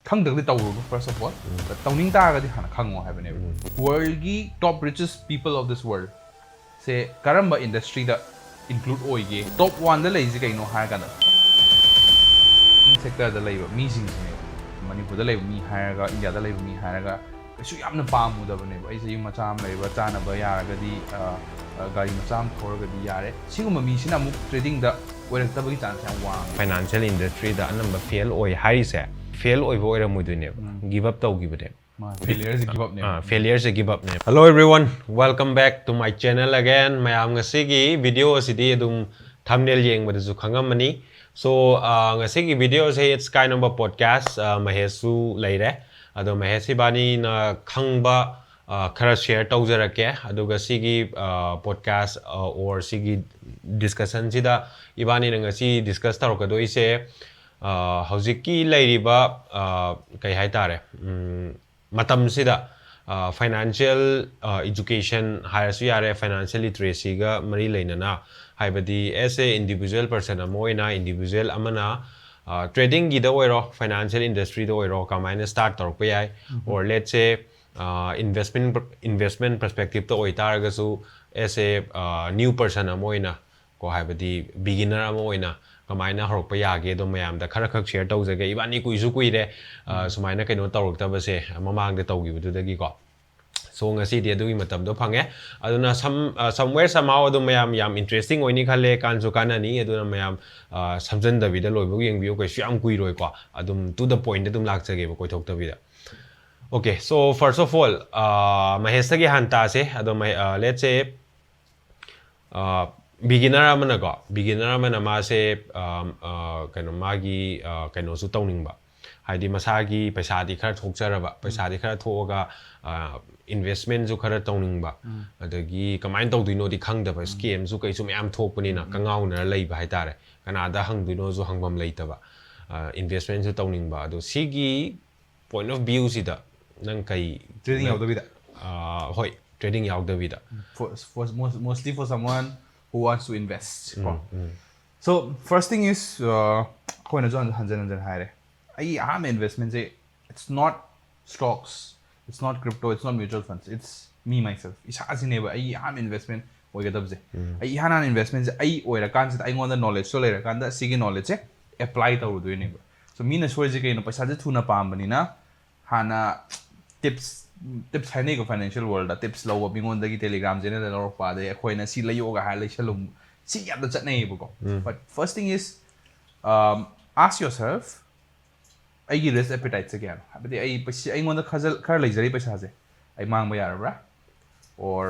ꯈꯪꯗ꯭ꯔꯒꯗꯤ ꯇꯧꯔꯨꯅꯨ first of all ꯇꯧꯅꯤꯡ ꯇꯥꯔꯒꯗꯤ ꯍꯥꯟꯅ ꯈꯪꯉꯣ ꯍꯥꯏꯕꯅꯦꯕ worldꯒꯤ top richest people of this world ꯁꯦ ꯀꯔꯝꯕ industryꯗ include ꯑꯣꯏꯒꯦ top 1ꯗ ꯂꯩꯔꯤꯁꯦ ꯀꯩꯅꯣ ꯍꯥꯏꯔꯀꯥꯟꯗ sectorꯗ ꯂꯩꯕ ꯃꯤꯁꯤꯡꯁꯤꯅꯦꯕ ꯃꯅꯤꯄꯨꯔꯗ ꯂꯩꯕ ꯃꯤ ꯍꯥꯏꯔꯒ ꯏꯟꯗꯤꯌꯥꯗ ꯂꯩꯕ ꯃꯤ ꯍꯥꯏꯔꯒ ꯀꯩꯁꯨ ꯌꯥꯝꯅ ꯄꯥꯝꯃꯨꯗꯕꯅꯦꯕ ꯑꯩꯁꯦ ꯌꯨꯝ ꯃꯆꯥ ꯑꯃ ꯂꯩꯕ ꯆꯥꯅꯕ ꯌꯥꯔꯒꯗꯤ ꯒꯥꯔꯤ ꯃꯆꯥ ꯑꯃ ꯊꯧꯔꯒꯗꯤ ꯌꯥꯔꯦ ꯁꯤꯒꯨꯝꯕ ꯃꯤꯁꯤꯅ ꯑꯃꯨꯛ ꯇ꯭ꯔꯦꯗꯤꯡꯗ ꯑꯣꯏꯔꯛꯇꯕꯒꯤ ꯆꯥꯟꯁ ꯌꯥꯝ ꯋꯥꯡꯉꯦ ꯐꯥꯏꯅꯥꯟꯁꯤꯌꯦꯜ ꯏꯟꯗꯁꯇ꯭ꯔꯤꯗ ꯑꯅꯝꯕ ꯐꯦꯜ ꯑꯣꯏ ꯍꯥꯏꯔꯤꯁꯦ ꯐꯦꯜ ꯑꯣꯏꯕ ꯑꯣꯏꯔꯝꯃꯣꯏꯗꯣꯏꯅꯦꯕ ꯒꯤꯞ ꯑꯞ ꯇꯧꯈꯤꯕꯅꯦꯕ ꯐꯦꯂꯤꯌꯔꯁꯦ ꯒꯤꯞ ꯑꯞꯅꯦꯕ ꯐꯦꯂꯤꯌꯔꯁꯦ ꯒꯤꯞ ꯑꯞꯅꯦꯕ ꯍꯜꯂꯣ everyone welcome back to my channel again मयाम ngasigi video asidi adum thumbnail yengbadaju khangamani so ngasigi video se it's kind of a podcast mahesu leire ado mahesi bani na khangba khara share tawjarake aduga sigi podcast or sigi discussion sida ibani na ngasi discuss tarokadoi se hojiki leiriba kai hai tare matam sida financial education higher yare financial literacy ga mari leinana haibadi as a individual person amoina individual amana trading gi da oiro financial industry da oiro kamaina start torpa yai or let's say investment perspective to oitaraga su as a new person amoina ko haibadi beginner amoina kamaina horokpa yage do mayam da khara khak share tawjage ibani kuisu kuire sumaina kaino tawrokta se mamang de tawgibudu dagi ko so ngasi di adu matam do phange aduna somewhere somehow adu mayam yam interesting oini khale kanju kanani aduna mayam samjan da vida loibu yengbiu ko syam kui roi ko adum to the point adum lakjage ba koi thokta vida okay so first of all mahesa gi hanta se adu let's say beginner amana ko beginner amana ma se kaino magi kaino su tawning ba haidi masagi paisa di khara thokjaraba paisa di khara thoga investment ju khara tawning ba adagi kamain tawduino di khangdaba scam ju kai su myam thokpani na kangauna leiba haitare kanada hangduino ju hangbam leitaba investment ju tawning ba ado sigi point of view sida nang kai trading yaudabida hoi trading yaudabida mostly for someone who wants to invest so first thing is koina jo hanjan haire ai am investment say it's not stocks it's not crypto it's not mutual funds it's me myself isa asineba ai am investment oigadabje ai hanan investment se ai oira kan se ai ngonda knowledge so leira kan da sigi knowledge se apply tawdu ne so me na soje ke no paisa je thuna pambani na hana tips haine ko financial world da tips law bingon da gi telegram channel da ro pa de khoina si layo ga ha lai shalum si ya da chatnai bu ko but first thing is ask yourself ai gi risk appetite se kya habdi ai pasi ai ngon da khar lai jari paisa je ai mang ba yarabra or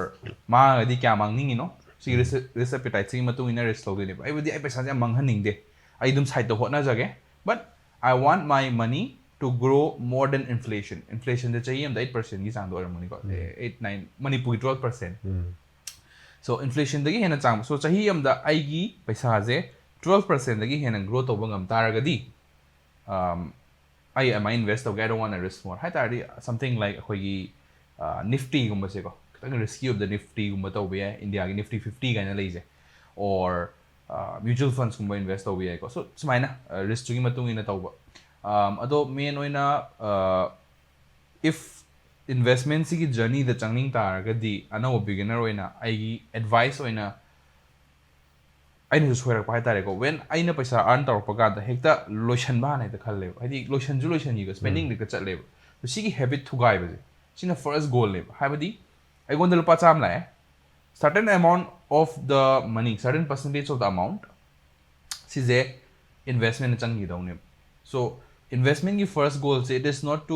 ma di kya mang ning no si risk appetite se matung ina risk law de ai budi ai paisa ja mang haning de ai dum side to hotna jage but I want my money to grow more than inflation. Inflation the chahiye amda 8% gi chang do money ko 8 9 Manipur 12%. So inflation dagi hena chang so chahiye amda ai gi paisa je 12% dagi hena grow to bangam taragadi I am invest I don't want to risk more. Hai tari something like khoi gi nifty gumba se ko kitang risky of the nifty gumba to be India gi nifty 50 ga na leije or mutual funds gumba invest to be ko so sumaina risk gi matung ina tawba ado main oina if investment si journey the changning taragadi ana beginner oina ai advice oina aina swear pa tare ko when aina paisa earn tar paga da hekta lotion ba na da khalle hadi lotion yi spending ni ka chatle so si habit thugai ba sina first goal le habadi ai gondal pa cham la certain amount of the money certain percentage of the amount si je investment changi daune so investment ki first goal say it is not to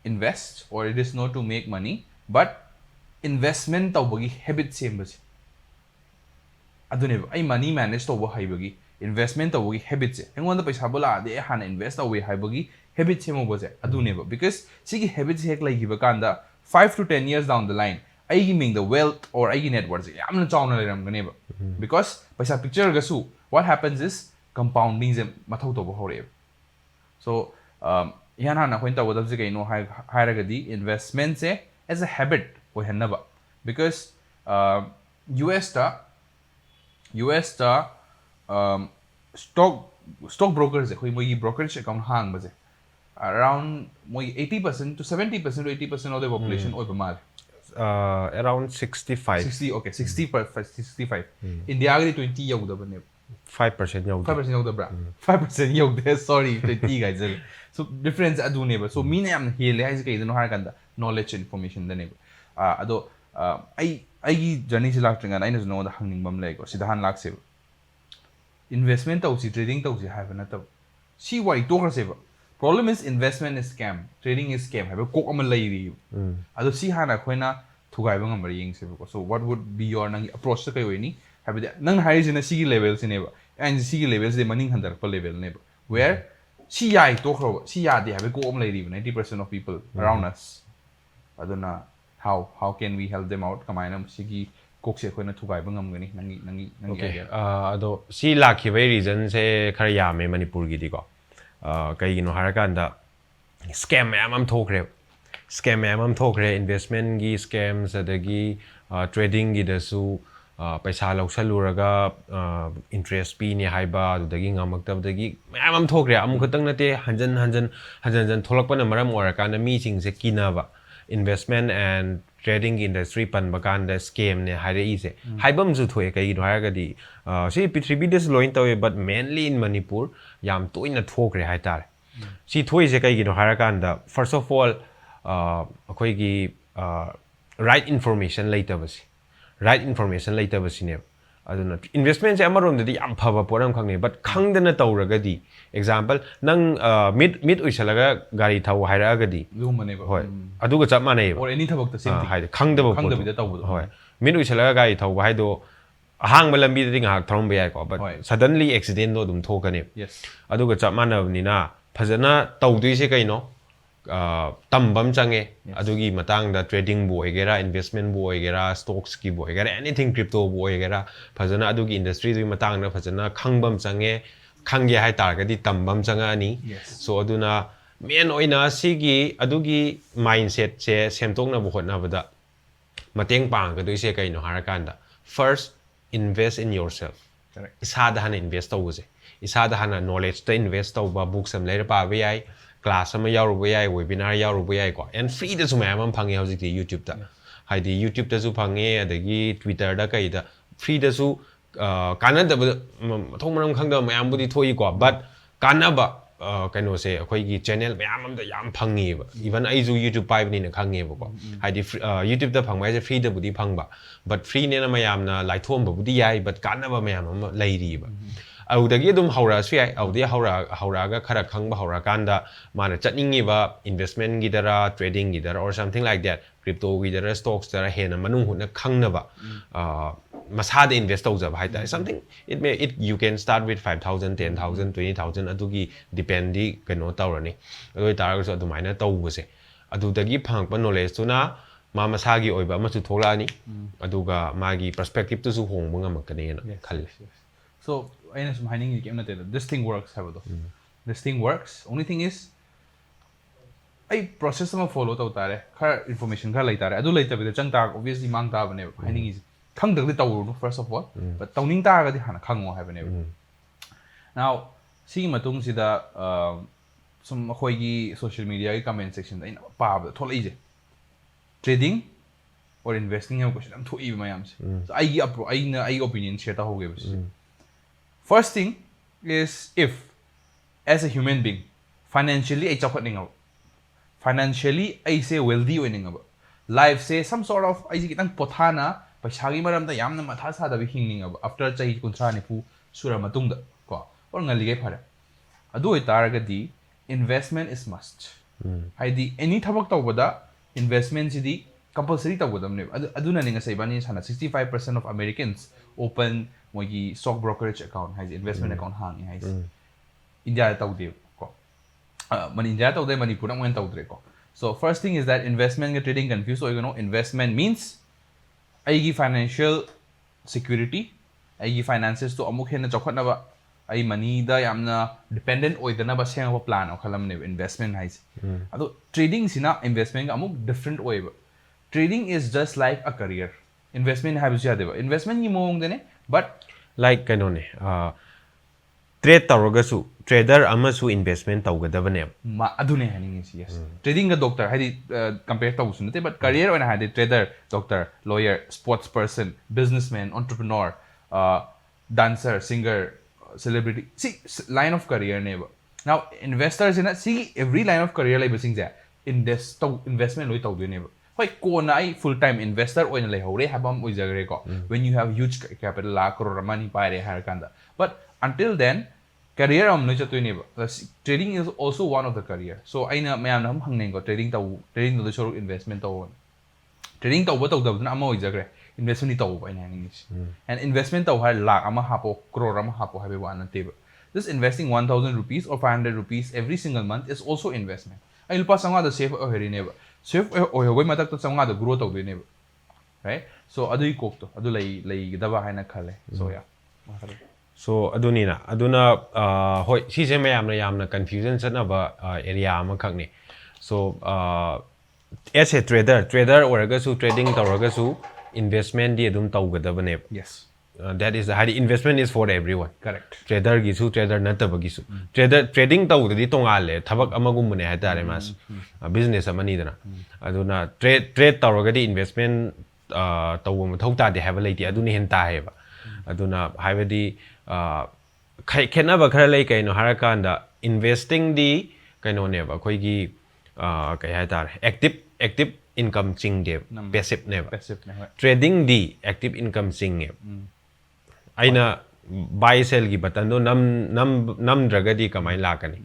invest or it is not to make money but investment tawbagi habit sembasi adune ai money manage tawba haibagi investment tawbagi habit se engonda paisa bola de hana invest tawwe haibagi habit semo boje adune because sigi habit hek lai giba kanda 5 to 10 years down the line ai gi ming the wealth or ai gi net worth yamna chawna leram ganeba because paisa picture ga su what happens is compounding ze mathau tawba hore so yan hana khoin ta wadab je no hairagadi investment se as a habit o henaba because US ta stock brokers khoi moi brokerage account hang baje around 80% to 70% to 80% of the population over mal. Around 65. 60, okay, 65. India agri 20 yauda ne. 5% yaude. 5% yauda bra. 5% yauda, sorry, 20 guys. So difference adu ne ba. So me ne am hele hai kai no har kanda knowledge information da ne ba. Ado ai journey se lak tringa ai no no da hangning bam lai ko sida han lak se. Investment tau si trading tau si ha ba na tau. Si wai to kar se ba. Problem is investment is scam, trading is scam. Have a cook am lay ri. Ado si hana khoina thugai bang am ying se ko. So what would be your nang approach to kai we ni? Have nang high in a si level se ne ba. And si levels de maning handar pa level ne ba. Where si yai to kro, si ya de have a cook am lay ri. 90% of people around us. Aduna how can we help them out? Kamai nam si cook se khoina thugai bang am gani nangi Okay. Ado si lakhi bai reason se khara ya me Manipur gi di ko. Kaigino harakanda scam mayam am thokre investment gi scams adagi trading gi dasu paisa lausaluraga interest pi ni haiba adagi ngamaktab dagi mayam am thokre am khutang nate hanjan tholakpana maram orakana mi sing se kinaba investment and trading industry pan bakanda scam ne haire ise haibam ju thoe kai no haragadi si prithvi des loin tawe but mainly in Manipur yam toina thokre hai tar si thoi se kai no harakanda first of all akhoi gi right information later basi ne aduna investment se amarom de yam phaba poram khangne but khangdana tawragadi example nang mid uisalaga gari thau haira agadi lumane ba hoi aduga chap manai or any thabak ta same thing haide khangdaba da tawbu hoi mid uisalaga gari thau haido ahang balambi de ngak throm be ai ko but suddenly accident no dum thokane yes aduga chap manabni na phajana tawdui se kaino tambam change adugi matang da trading bu egera investment bu egera stocks ki bu egera anything crypto bu egera phajana adugi industry du matang na phajana khangbam change khangge hai targadi tambam changa ni so aduna main oina sigi adugi mindset se semtokna bu hotna bada mateng pang ka duise kai no harakanda first invest in yourself correct isada hana invest tawuse isada hana knowledge ta invest tawba books am leira pa be ai class ama yauru be ai webinar yauru be ai ko and free da suma am phangi hojik YouTube ta haidi YouTube ta su phangi adagi Twitter da kai da free da su kana da thongmanam khangda mayam budi thoi ko but kana ba kaino se akhoi gi channel mayam am da yam phangi ba even ai ju YouTube pai bani na khange ba ko haidi YouTube da phangbai se free da budi phangba but free ne na mayam na lai thom ba budi yai but kana ba mayam am lai ri ba audagi dum haura su yai audi haura ga khara khangba haura kanda mana chatningi ba investment gi dara trading gi dara or something like that crypto gi dara stocks dara hena manung huna khangna ba masada invest tawja ba haita something it you can start with 5,000 10,000 20,000 adugi dependi kano tawrani adoi taraga so adumaina tawbase adudagi phangpa knowledge tuna ma masagi oiba amachu tholani aduga magi perspective tu su hongba ngamakani na khal so aina sum haning ni kemna tela this thing works have do this thing works only thing is ai process ma follow ta utare khar information kha lai tare adu lai ta bi chang ta obviously mang ta bane haning is khang dag de taw no first of all but tawning ta ga di hana khango ha bane now si matung sida sum khoi gi social media gi comment section da ina pa ba tholai je trading or investing ha question am thoi mayam se so ai gi apro ai opinion share ta hoge bas first thing is if as a human being financially I chakotning out financially I say wealthy winning about life say some sort of I kitang pothana paisa gi maram da yamna matha sa da bi hingning about after chai kuntra ni pu sura matung da ko or ngali ge phara adu itaraga di investment is must haidi any thabak tawbada investment si di compulsory tawbadam ne aduna ninga sai bani sana 65% of Americans open mogi stock brokerage account has investment account hang has India tawde ko man India tawde Manipur na mo tawdre ko so first thing is that investment and trading confused so you know investment means aigi financial security aigi finances to amuk hena chokhatna ba ai money da yamna dependent oidana ba sema plan khalam ne investment has ado trading sina investment ga amuk different way ba trading is just like a career investment have you had investment ni mong dene but like kanone trade tawragasu trader amasu investment tawgadabane adune haningi yes trading ga doctor hadi compare to sunate but career on hadi trader doctor lawyer sports person businessman entrepreneur dancer singer celebrity see line of career ne now investors in see every line of career like basing ja investment loi tawdu ne hoi kona ai full time investor oina lei hore habam oijagre ko when you have huge capital lakh crore money paire har kanda but until then career am no chatoi ne trading is also one of the career so aina mayam nam hangneng ko trading do so investment taw trading taw taw da na ama oijagre investment taw ba ina ngi and investment taw har lakh ama hapo crore ama hapo habe one table this investing 1000 rupees or 500 rupees every single month is also investment ai lupa sanga da save o heri ne save o hogoi matak to sanga da grow taw ne right so adu I kok to adu lai daba haina khale so yeah so adunina aduna hoi si se mayamna yamna confusion sanaba area ama khakni so as a trader oragasu trading tawragasu investment di adum tawgadabane yes that is the investment is for everyone correct trader gisu trader natabagisu trading tawdadi tongale thabak amagumne haitare mas business amani dana aduna trade tawragadi investment tawum thauta de have late aduni hen ta heba aduna haibadi khenaba khara lei kaino harakanda investing di kaino neba khoigi kai haitare active income ching de passive neba trading di active income ching ne aina buy sell gi button do nam dragadi kamai lakani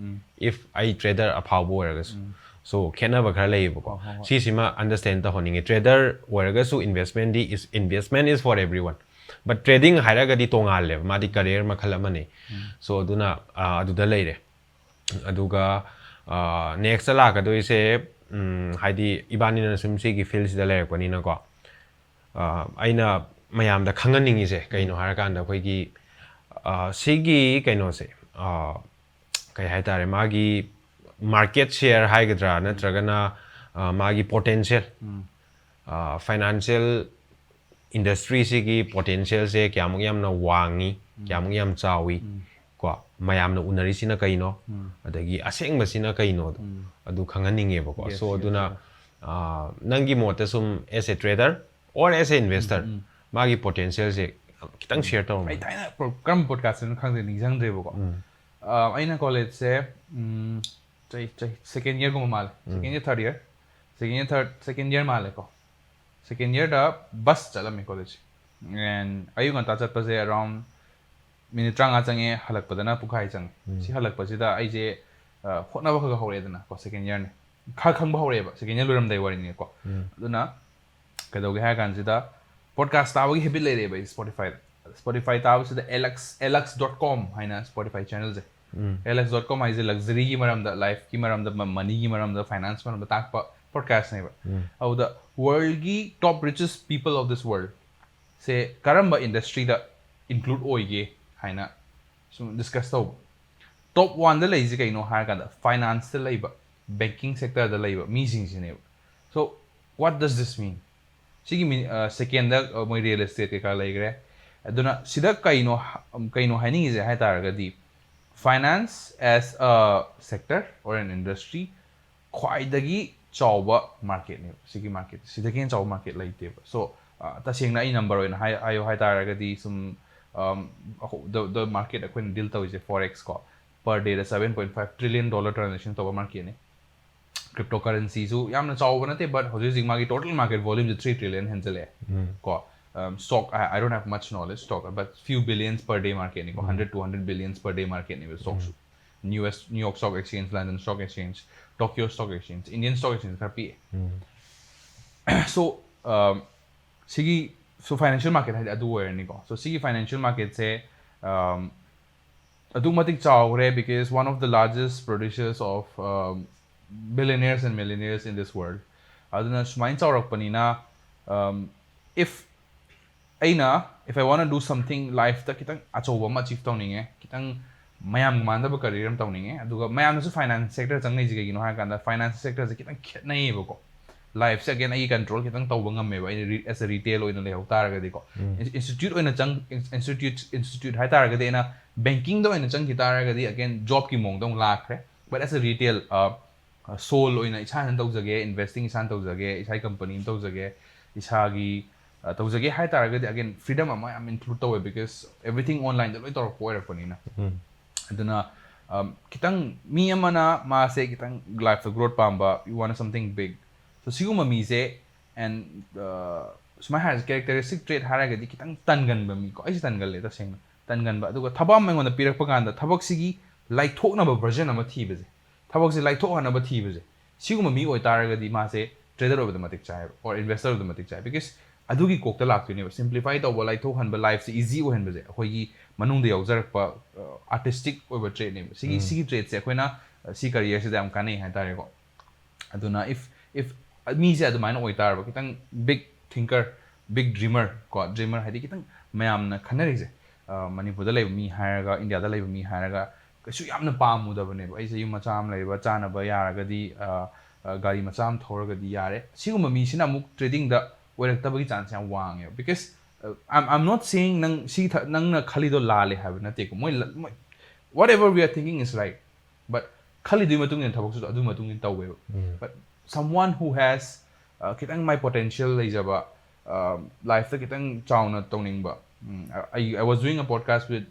if I trader aphaw oragas so khenaba khara lei ko si sima understand ta honing trader oragasu investment is for everyone but trading hairagadi tongal le madi career makhal amane so aduna aduda leire aduga next la ka do ise haidi ibani na simsi gi fields da leire ko ni na ko aina mayam da khanganing ise kaino harakanda koi gi sigi kaino se kai haitare magi market share haigadra natragana magi potential financial industry sigi potential se kyamung yamna wangi kyamung yam chawi ko mayamna unari sina kaino adagi aseng basina kaino adu khanganinge ba so aduna nangi mota sum as a trader or as a investor magi potential se kitang share taw ai taina program podcast nu khang de ningjang de ba ko aina college se second year ko mal second year third year second year mal ko second year da bus chala me college and ayu nganta chat pa se around minute tranga change halak padana pukhai chang si halak pa sida ai je hotna ba kha hore dana ko second year ne khang ba hore ba second year luram dai wari ne ko aduna kadoge ha kan sida podcast ta wagi habit le re ba Spotify ta sida lx.com haina Spotify channel je lx.com is a luxury ki maram da life ki maram da money ki maram da finance maram da tak podcast ne ba au the world ki top richest people of this world say karamba industry da include oige haina so discuss to top 1 da lazy kai no ha ka da finance da laiba banking sector da laiba mi sing ne so what does this mean sigi second da moi real estate ka laigre aduna sida kai no haning is ha tar ga di finance as a sector or an industry khwaidagi chawba market ne sigi market sida ken chaw market laite so ta singna I number oina ayo hai taraga di sum the market akwen deal taw is forex ko per day 7.5 trillion dollar transaction to market ne cryptocurrency so yamna chawba nate but hoje sigma gi total market volume is 3 trillion henzele ko stock I don't have much knowledge stock but few billions per day market ne ko 100 200 billions per day market ne stocks New York Stock Exchange, London Stock Exchange, Tokyo Stock Exchange, Indian Stock Exchange ka PA. So so financial market had adu where ni ko. So sigi financial market se adu matik chawre because one of the largest producers of billionaires and millionaires in this world. Aduna smain chawrak panina if I want to do something life ta kitang achoba ma achieve tawninge kitang mayam manda ba career am tawninge aduga mayam su finance sector changnai jige gino ha kanda finance sector je kitang khetnai ba ko life se again ai control kitang tawba ngammeba as a retail oina lehau taragadi ko institute oina chang institute hai taragadi na banking do oina chang taragadi again job ki mong dong lakhre but as a retail soul oina isan tawjage investing isan tawjage isai company tawjage isagi tawjage hai taragadi again freedom ama am include tawe because everything online da loi tor poirapani na aduna kitang mi amana ma se kitang life the growth pamba you want something big so siguma mi se and sma has characteristic trait haragadi kitang tangan ba mi ko ai tangal le ta seng tangan ba aduga thabam mai ngona pirak pa ganda thabak sigi like thok na ba version ama thi beje thabak se like thok na ba thi beje siguma mi oi taragadi ma se trader of the matic chai or investor of the matic chai because adugi kokta laktu ne simplify to ba like thok han ba life se easy o hen beje khoi gi manung de yaujarak pa artistic over trait ne sigi trait se khoina si career se dam kanai ha tare ko aduna if me se adumai oi tar ba kitang big thinker big dreamer ko dreamer hadi kitang mayam na khanari je manipur da lay mi haraga india da lay mi haraga kasu yamna pamu da bane ai se yum macham lay ba chana ba yaraga di gari macham thoraga di yare siguma mi sina muk trading da oirak tabagi chance yam wang yo because I'm not saying nang si nang na khali do la le have na te ko moi whatever we are thinking is right but khali du matung in thabok su adu matung in tawe but someone who has kitang my potential lay jaba life ta kitang chauna toning ba I was doing a podcast with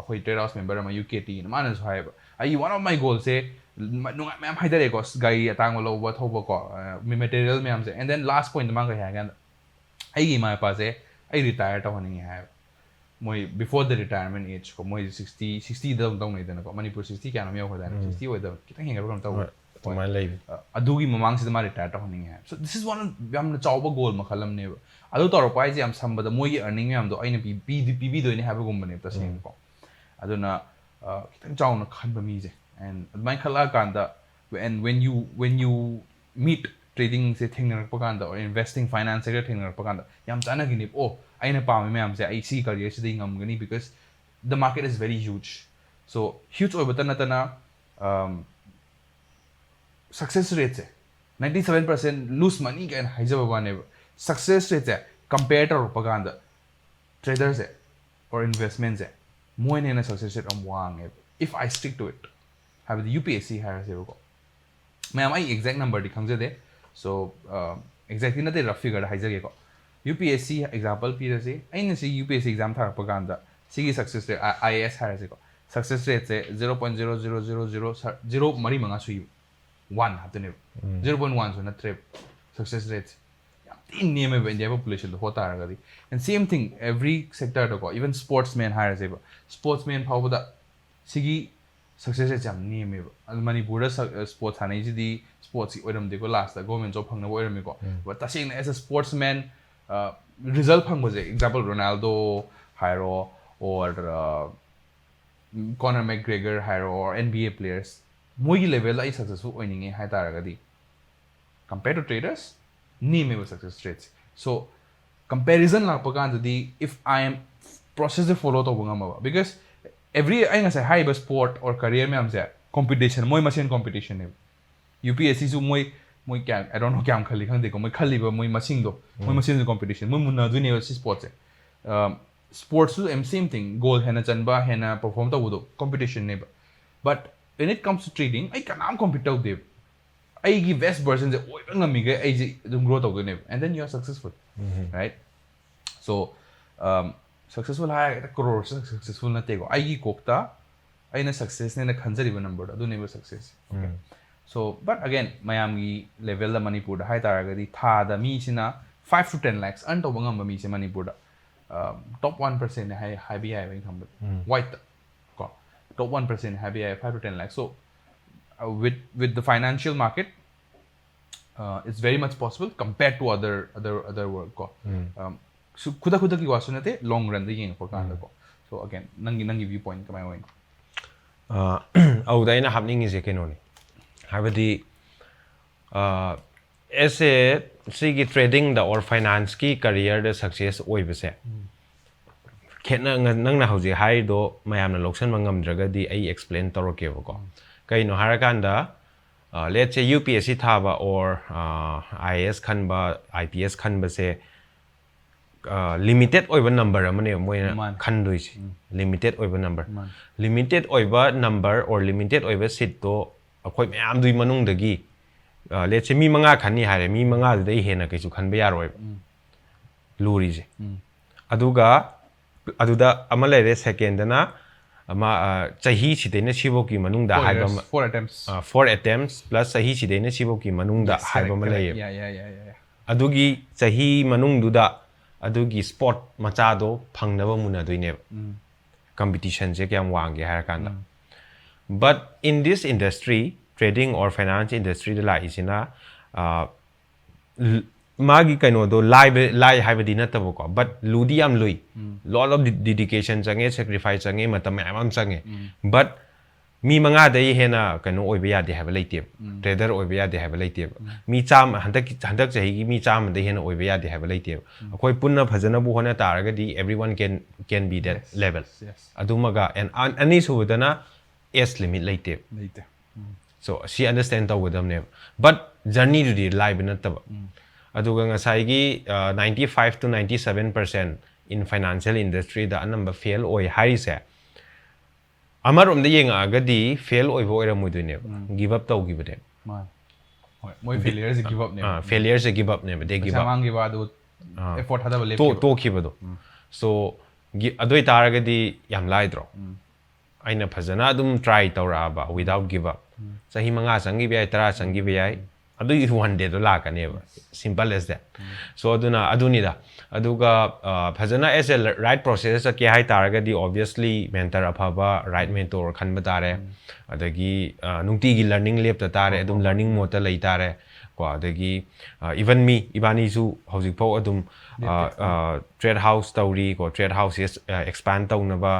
hoi trade house member ma UKT na manas haiba one of my goals say nunga ma'am haidare ko gai atang lo ba thoba ko mi material ma'am se and then last point ma ga ha gan ai gi my pa se I retire to haning hai moi before the retirement age ko moi 60 dong nei dana ko manipur 60 kya nam yo hoda 60 hoda kitang hinga ram taw to my life adugi mamang se ma retire to haning hai so this is one yam na chawba goal ma khalam ne adu tor ko ai je am samba da moi earning yam do aina pi do ni have gum bane ta sen ko aduna kitang chaw na khan ba mi je and my khala kanda and when you meet trading se thingna propaganda or investing finance sector thingna propaganda yam chana gini aina pa me am se I see career se ding am gani because the market is very huge so huge oi batana tana success rate se 97% lose money can hijaba bane success rate se compared to propaganda traders or investments more in a success rate am wang if I stick to it have the UPSC has ko ma'am I exact number di khangje de so exactly na the rough figure haijage ko UPSC example pi se aina se UPSC exam thar propaganda sigi success rate IAS has ko success rate se 0.00000 mari manga sui 1 hatne 0.1 so na trip success rate in name of India population hota ragadi and same thing every sector to ko even sportsman hires sportsman how da sigi success rate jam name manipur sports hanai ji sports oiram de ko last government job phangna oiram ko but tasing as a sportsman result phang boje example Ronaldo hiro or Conor McGregor hiro or NBA players moi level ai successful oining hai taragadi compared to traders name success rates so comparison la pagan di if I am process follow to bungama because every I say high sport or career me am say competition moi machine competition ne UPSC su moi kya I don't know kya am khali khang de ko moi khali ba moi machine do moi machine competition moi munna du ne si sports sports su same thing goal hena chanba hena perform to do competition ne but when it comes to trading I can am compete out de I give best version je oi bang mi ge I je dum grow to ne and then you are successful right so successful hai crore successful na te go I gi kokta aina success ne na khanjari ba number adu ne ba success okay so but again mayamgi level da manipur da hai taragadi tha da mi sina 5 to 10 lakhs earn to bangam ba mi se manipur da top 1% ne hai bi hai bang thamba white ko top 1% hai bi hai 5 to 10 lakhs so with the financial market it's very much possible compared to other work ko so khuda ki wasu nate long run da yeng propaganda ko so again nangi viewpoint kamai oin au da ina happening is ke no ni habadi as a sigi trading da or finance ki career da success oi bese khena nang na hauji hai do mayam na loksan mangam draga di ai explain toroke ko kai no harakanda let's say UPSC thaba or IAS khanba IPS khanba se limited oiba number amane moina khandoisi limited oiba number limited oiba number or limited oiba seat to akhoi mayam dui manung dagi let's say mi manga khani hare mi manga dai hena kaisu khanba yaroi luri je aduda amale re second na ama chahi sidena siboki manungda haiba 4 attempts plus chahi sidena siboki manungda haiba malay adugi chahi manungduda adugi sport machado phangnaba muna doine competition je kyam wange har kanda but in this industry trading or finance industry la isina magi kaino do lie haibadi natabo ko but ludi am lui lot of dedication change sacrifice change matam am change but mi manga dai hena kaino oiba yade haiba leite trader oiba yade haiba leite mi cham handak chahi gi mi cham dai hena oiba yade haiba leite akoi punna phajana bu hona taraga di everyone can be that level adumaga and ani subudana age limit leite so she understand tawdam but journey to the live nataba aduga ngasai 95 to 97% in financial industry da number fail oi harise amarom de yenga agadi fail oi bo era muidune give up taw give de moi failure se give up ne failure se give up ne de give up samang give adu effort hada le to khibado so adoi taragadi yam laidro aina phajana adum try tawra ba without give up sahi manga sangi bi ai tara sangi bi ai adu one day do la kaneba simple as that so adunida aduga phajana as a right process ke hai taraga di obviously mentor aphaba right mentor khanba tare adagi nungti gi learning lab ta tare adum learning mode ta lai tare ko adagi even me ibani su hojik pau adum trade house tawri ko trade house expand tawnaba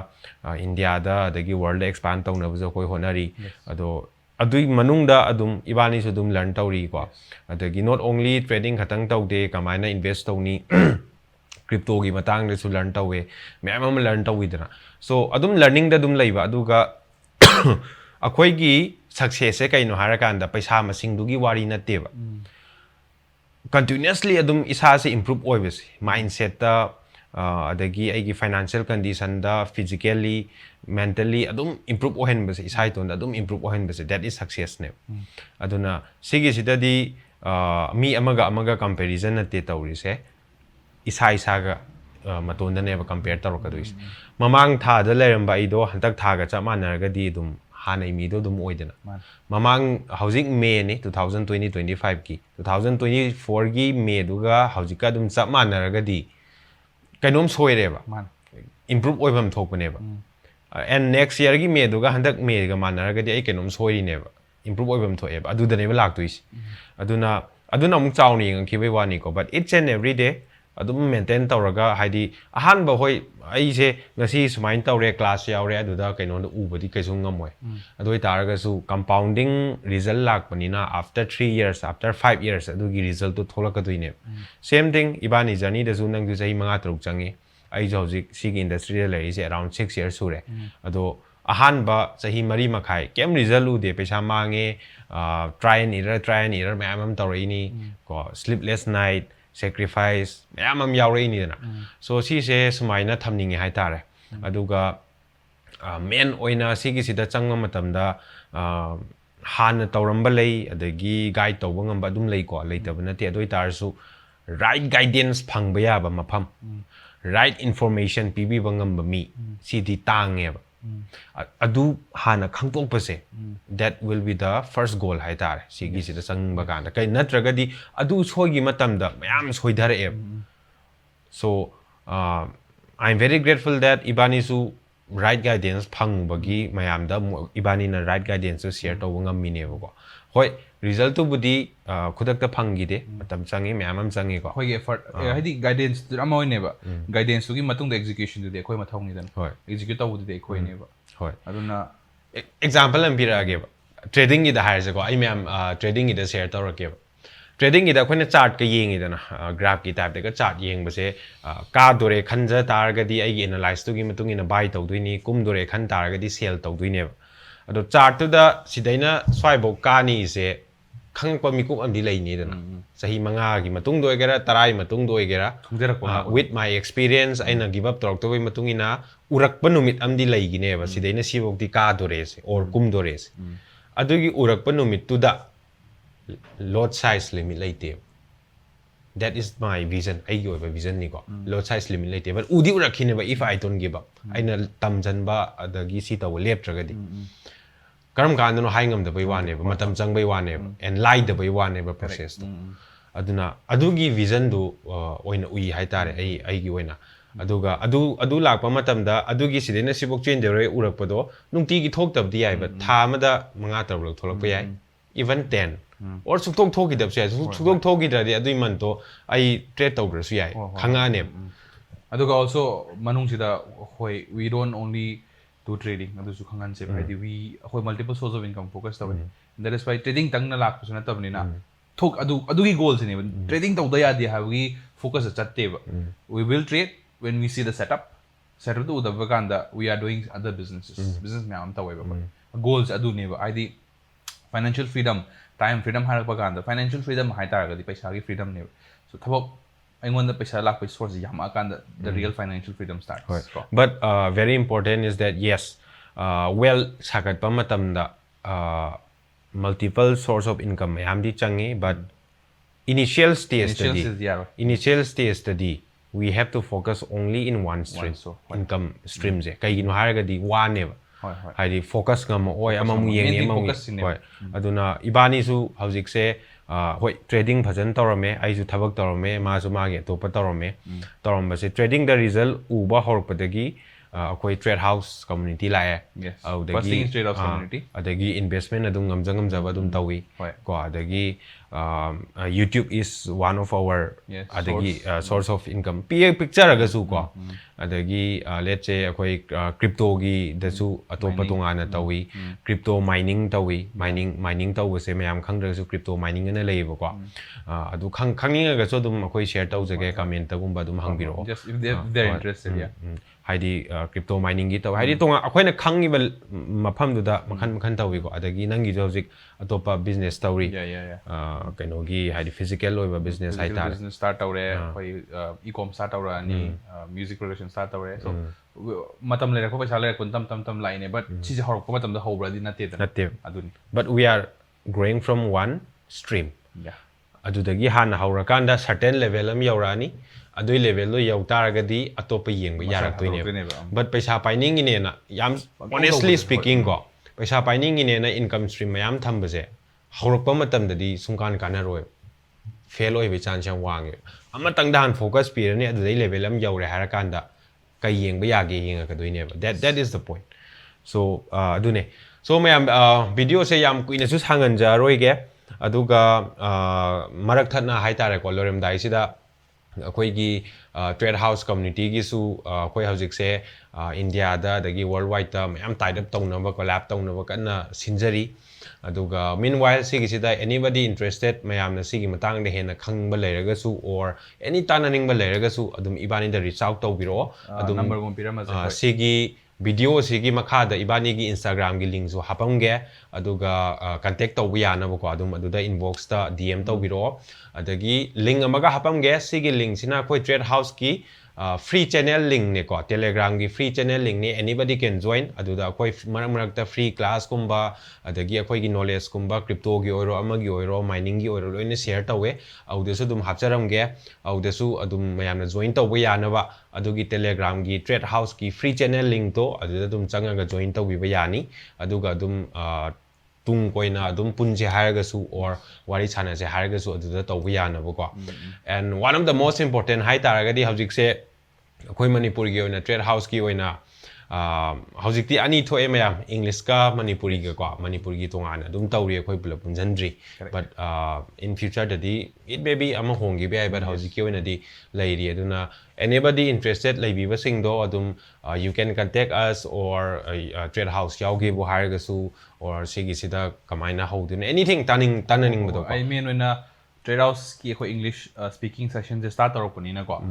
India da adagi world expand tawnaba jo koi honari ado adui manungda adum ibani su dum learn tawri ko adagi not only trading khatang tawde kamaina invest tawni crypto gi matang de su learn tawe mayam learn tawi dana so adum learning da dum leiba aduga akhoi gi success se kaino harakanda paisa masing dugi wari nateba continuously adum isa se improve oibes mindset ta adagi aigi financial condition da physically mentally adum improve ohen base isai ton adum improve ohen base that is success ne aduna sigi sidadi mi amaga comparison na te tawri se isa ga matonda ne ba compare tawrakadois mamang tha da leramba ido hantak tha ga cha manaraga di dum hanai mi do dum oidena mamang housing may ni 2020-25 ki 2024 gi may duga housika dum cha manaraga di kainom soireba improve oibam thokpaneba and next year gi may duga handak may ga manaraga di ai kainom soiri neba improve oibam thoeba adu da neba laktuis aduna amuk chawni ngang khibai wani ko but each and every day adum maintain tawraga haidi ahan ba hoi ai se ngasi sumain tawre class yaure aduda kaino da ubadi kaisu ngamoi adoi taraga su compounding result lakpanina after 3 years after 5 years adugi result to tholakadoine same thing ibani journey da su nang du sahi manga truk changi ai jojik sig industry la is around 6 years sure ado ahan ba sahi mari makhai kem result u de pesa mange try and error mayam tawreini ko sleepless night sacrifice mayam yaure ni na so si se sumaina thamningi hai tare aduga main oina sigi sida changma matamda han tawramba lei adagi guide tawba ngamba dum lei ko leitabana te adoi tarsu right guidance phangba ya ba mafam right information pibi bangamba mi sidi tangeba adu hana khangtokpase that will be the first goal hai tare sigi sida changba kanda kai natraga di adu soigi matamda mayam soidare so I'm very grateful that ibani su right guidance phangubagi mayamda ibani na right guidance share tawba ngammi ne ko hoi result to budi khudakta phangi de matam changi mayam changi ko hoi effort hadi guidance ama hoi neba guidance gi matung da execution de khoi mathong ni dan execute tawu de khoi neba hoi aduna example am bira ge trading gi da hire ko ai mayam trading gi da share tawrake trading gi da khone chart ka yengi dana graph ki type de ka chart yeng base ka dore khanja tar ga di ai gi analyze to gi matung ina buy tawdui ni kum dore khan tar ga di sell tawdui ne ado chart to da sidaina swaibo kani se khangpa mikup amdi laini dana sahi manga gi matung do egera tarai matung do egera with my experience aina give up torok to matung ina urakpa numit amdi laigine ba sidaina sibokti ka dores or kum dores adugi urakpa numit tu da lot size limit laite that is my vision ai go ba vision ni ko lot size limit laite but udi urakhine ba if I don't give up aina tamjan ba adagi si taw lep tragadi karam kan no haingam da bai wane ba matam chang bai wane and lie da bai wane ba process to aduna adugi vision du oina ui hai tare ai gi oina aduga adu lakpa matam da adugi sidena sibok chen de re urak pado nungti gi thok tab di ai ba tha ma da manga tar lok tholak pa yai even 10 or suktok thoki dab se suktok thoki da de adui man to ai trade taw gra su yai khanga ne aduga also manung sida hoi we don't only do trading adu su khangan se bai we hoi multiple source of income focus taw that is why trading tang na lak su na tab ni na thok adugi goals ne trading taw da ya di ha we focus chatte ba we will trade when we see the setup to the vaganda we are doing other business me am tawai ba goals adu ne ba id financial freedom time freedom har vaganda financial freedom hai tar ga di paisa gi freedom ne so thabo aingon da paisa lak paisa source yam akanda the real financial freedom starts but very important is that yes well sakat pa matam da multiple source of income am di changi but initial stage study we have to focus only in one stream income stream je kai gino haraga di one ne haidi focus ngam oi amamu yeng ne amamu hoi aduna ibani su hojik se hoi trading bhajan torame ai su thabak torame ma su ma ge to pa torame toramba se trading the result uba horpadagi akoi trade house community la adagi trade house community adagi investment adum ngamjangam jaba adum tawi ko adagi YouTube is one of our adagi source of income picture aga su ko adagi let's say akoi crypto gi da su atopa tongana tawi crypto mining tawi mining taw se mayam khangdra su crypto mining na leiba ko adu khanging aga so dum akoi share taw jage comment tagumba dum hangbiro just if they're interested haidi crypto mining gi taw haidi tonga akoina khangiba mafam du da makhan tawi ko adagi nangi jojik atopa business story kaino gi haidi physical oiba business hai tar business start tawre hoi e-com start tawra ni music production start tawre so matam le ko paisa le kun tam line but chi je horok ko matam da hobra di natte aduni but we are growing from one stream adudagi han haurakanda certain level am yaurani adoi level lo yaw taragadi atopa yengba yarak toine but paisa paining ine na yam honestly speaking go paisa paining ine na income stream mayam thambase haurakpa matam dadi sungkan kana roi fail oi be chance yang wange ama tangdan focus pirani adai level am yawre harakanda kai yengba yage yenga ka doine ba that is the point so adune so mayam video se yam kuina su sangan ja roi ge aduga marak thatna hai tare ko lorem dai sida akoigi trade house community gi su akoi hojik se India da dagi worldwide ta mayam tied up tawnaba collab tawnaba kana sinjari aduga meanwhile sigi sida anybody interested mayam na sigi matang de hena khangba leiraga su or any tananing ba leiraga su adum ibani da reach out tawbiro adum number gum pirama sigi video sigi makha da ibani gi Instagram gi link su hapamge aduga contact tawbu yana ba ko adum aduda inbox ta DM tawbiro adagi link amaga hapamge sigi link sina koi trade house ki free channel link ne ko telegram gi free channel link ne anybody can join aduda koi marak ta free class kumba adagi koi gi knowledge kumba crypto gi oiro amagi oiro mining gi oiro loine share tawe aude su dum hapcharam ge aude su adum mayamna join tawbu yana ba adugi telegram gi trade house ki free channel link to aduda dum changa join tawbi ba yani aduga dum tung koina adum punje haraga su or wari chana se haraga su aduda tawbu yana ba ko and one of the most important hai taraga di hojik se akoi manipur gi oina trade house ki oina hojik ti ani thoe mayam english ka manipuri ga ko manipur gi tongana dum tawri akoi pula punjanri but in future dadi it may be ama hongi be but hojik ki oina di lairi aduna anybody interested laibi ba sing do adum you can contact us or trade house yauge bu haraga su or sigi sida kamaina hodun anything taning bodo I mean when trade house ki ko English speaking session je start taro puni na ko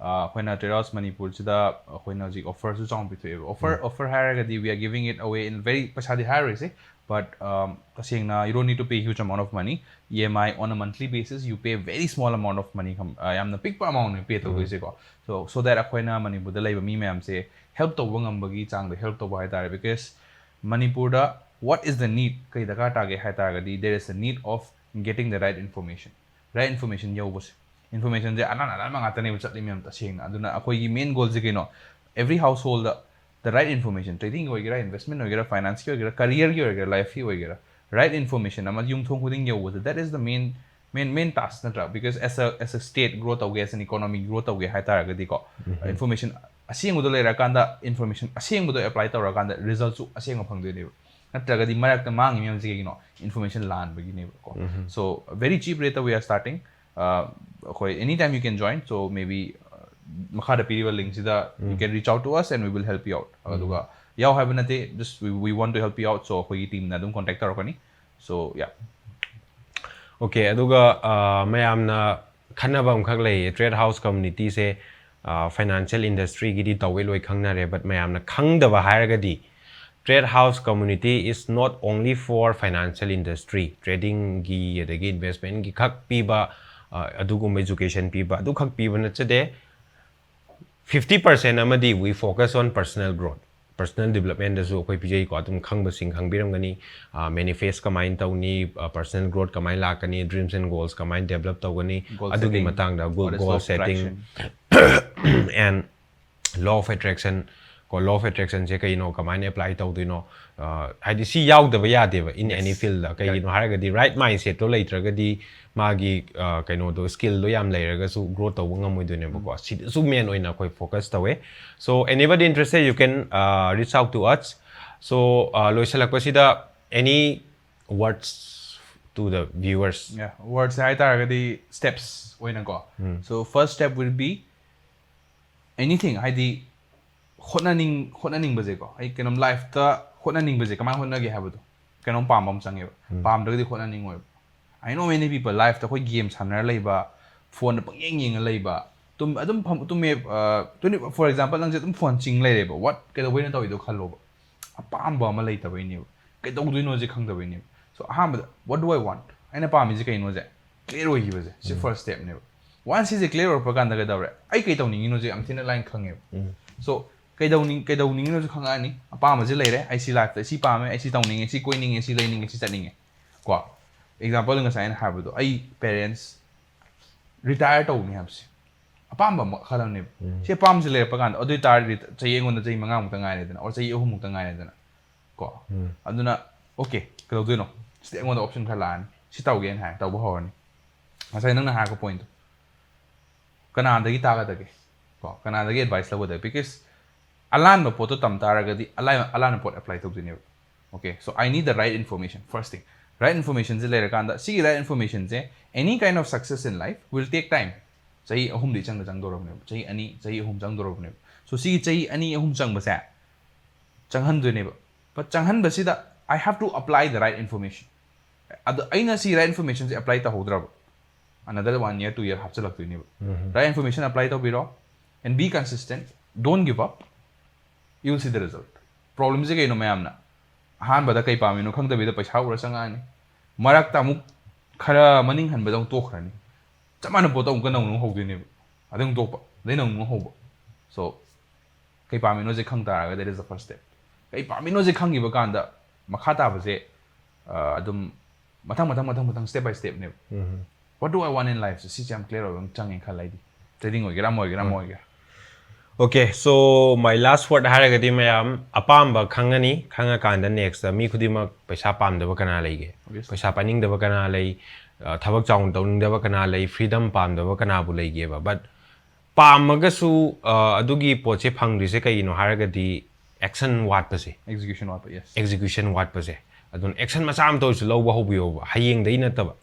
ꯑꯩꯈꯣꯏꯅ Trade House ꯃꯅꯤꯄꯨꯔꯁꯤꯗ ꯑꯩꯈꯣꯏꯅ ꯍꯧꯖꯤꯛ ꯑꯣꯐꯔꯁꯨ ꯆꯥꯎꯅ ꯄꯤꯊꯣꯛꯑꯦꯕ offer ꯍꯥꯏꯔꯒꯗꯤ we are giving it away in very ꯄꯩꯁꯥꯗꯤ ꯍꯥꯏꯔꯣꯏꯁꯦ but ꯇꯁꯦꯡꯅ you don't need to pay huge amount of money EMI on a monthly basis you pay very small amount of money ꯌꯥꯝꯅ ꯄꯤꯛꯄ amount pay ꯇꯧꯗꯣꯏꯁꯦꯀꯣ so that ꯑꯩꯈꯣꯏꯅ ꯃꯅꯤꯄꯨꯔꯗ ꯂꯩꯕ ꯃꯤ ꯃꯌꯥꯝꯁꯦ help ꯇꯧꯕ ꯉꯝꯕꯒꯤ ಚಾಂದ help ꯇꯧꯕ ꯍꯥꯏꯇꯥꯔꯦ because Manipurda what is the need ꯀꯩ ꯗꯔꯀꯥꯔ ꯇꯥꯒꯦ ꯍꯥꯏꯇꯥꯔꯒꯗꯤ there is a need of getting the right information ꯌꯧꯕꯁꯦ information je anan ngata ne chatli mem ta seng aduna akoi gi main goal je kino every household the right information trading oigera investment oigera finance ki oigera career ki oigera life ki oigera right information ama yung thong khuding yau that is the main task natra because as a state growth auge as an economy growth auge hai tar ga di ko information aseng udo le ra kanda information aseng udo apply tar ra kanda result su aseng phang de ne natra ga di marak ta mang mem je kino information lan ba gi ne ko so very cheap rate we are starting anytime you can join so maybe makhada piriba link sida you can reach out to us and we will help you out aduga yaw have nate just we want to help you out so khoi team na dum contact tarakani so yeah okay aduga mayamna khanaba khak lei Trade House community se financial industry gi di tawai loi khangna re but mayamna khangdaba hairagadi Trade House community is not only for financial industry trading gi adagi investment gi khak piba adugum education piba adu khak piba na chade 50% amadi we focus on personal growth personal development da so koi pijai ko atum khangba sing khangbiram gani manifest kamain tawni personal growth kamain lakani dreams and goals kamain develop tawgani adugi matang da goal setting and law of attraction ko law of attraction je kai no kamain apply tawdino haidi si yaudaba yadeba in any field da kai no haragadi right mindset to leitragadi magi kaino do skill lo yam leiraga su growth taw ngamoi do ne bako su main oina koi focus tawe so anybody interested you can reach out to us so loisalak pasida any words to the viewers yeah words hai taragadi steps oina ko so first step will be anything haidi hotnaning baje ko ai kenom life ta hotnaning baje kamang hotnage habado kenom pam change pam dagdi hotnaning oi I know many people life ta koi game sanar leiba phone pang yeng leiba tum adum for example nang je tum phone ching leireba what ke do na tawi do khalo ba apam ba ma leita bai ni ke do do no je khang da bai ni so what do I want aina pam je kai no je clear oi gi ba je si first step ne once is clear or propaganda ga dawre ai kai tawning no je amthina line khange so kai dawning no je khang ani apam je leire ai si life ta si pam ai si tawning si koining si leining si chaning ko example nga sain habdo ai parents retire to ni habsi apamba khalam ne se pam se le pagan adu tar chai engon da chai manga muk tangai ne dana or chai ohum muk tangai ne dana ko aduna okay kalo do no ste engon da option khalan si taw gen ha taw bo hon asai nang na ha ko point kana da gi ta ga da ge ko kana da gi advice la bo da because alan no poto tam taraga di alan pot apply to ne okay so I need the right information first thing right information je lera kanda si right information je any kind of success in life will take time chai ahum di chang dorab ne chai ahum chang dorab ne so si chai ahum chang ba sa changhan du ne ba but changhan ba si da I have to apply the right information adu aina si right information je apply ta hodra another 1 year 2 year hapchalak tu ne ba right information apply ta biro and be consistent don't give up you will see the result problem je kai no mayamna han bada kai pamino khang da bi da paisa ura sanga ni marak ta muk khara maning han badong to khrani chamana botong ka nong ho du ni adung to pa dai nong ho ba so kai pamino je khang ta ga that is the first step kai pamino je khang gi ba kan da makha ta ba je adum mathang step by step ne what do I want in life so si jam clear ong chang en khalai di trading oi gira mo gira okay so my last word haragadi mayam apamba khangani khanga kanda next mi khudima paisa pam daba kana leige paisa paning daba kana lei thabak chaung tawning daba kana lei freedom pam daba kana bu leige ba but pamaga su adugi poche phangri se kai no haragadi action wat pa se execution wat pa yes execution wat pa se adun action ma sam to su lo ba hobiyo ba hayeng dai na taba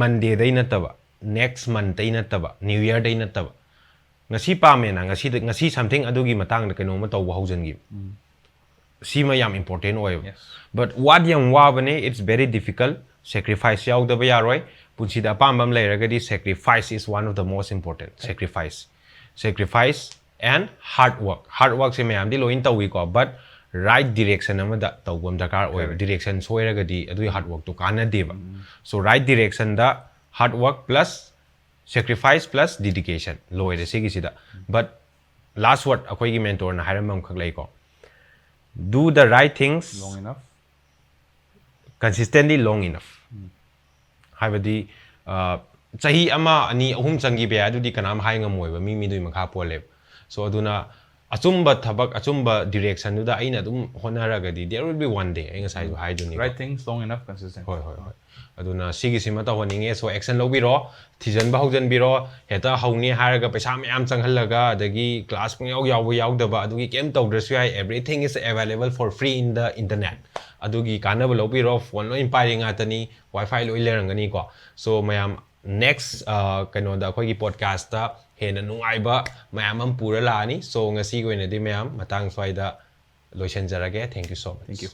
monday dai na taba next month dai na taba new year dai na taba ngasi pame na ngasi something adugi matang da keno ma taw ba haujan gi sima yam important oy but what yam wa bane it's very difficult sacrifice yaw da ba yaroi punchi da pam bam lai ragadi sacrifice is one of the most important sacrifice sacrifice and hard work se mayam di loin tawi ko but right direction amada tawbam dakar oi direction soiragadi adu hard work to kana deba so right direction da hard work plus sacrifice plus dedication loire se gi sida but last word akoi gi mentor na hairam khak lai ko do the right things long enough consistently long enough haibadi chahi ama ani ahum changi be adudi kanam hai ngamoi ba mi dui makha pole so aduna achumba thabak achumba direction du da aina dum honaragadi there will be one day ai ngasai hai du ni right things long enough consistent hoi aduna sigi sima ta honinge so action lobiro thijan ba haujan biro heta hauni haraga paisa mayam changhalaga adagi class pung yaw yawdaba adugi kem tawdrasu ai everything is available for free in the internet adugi kanaba lobiro phone lo impairing atani wifi lo ilerangani ko so mayam next kaino da khoi gi podcast ta hena nungaiba mayam am pura la ani so ngasi ko ina di mayam matang swai da loisan jarage thank you so much thank you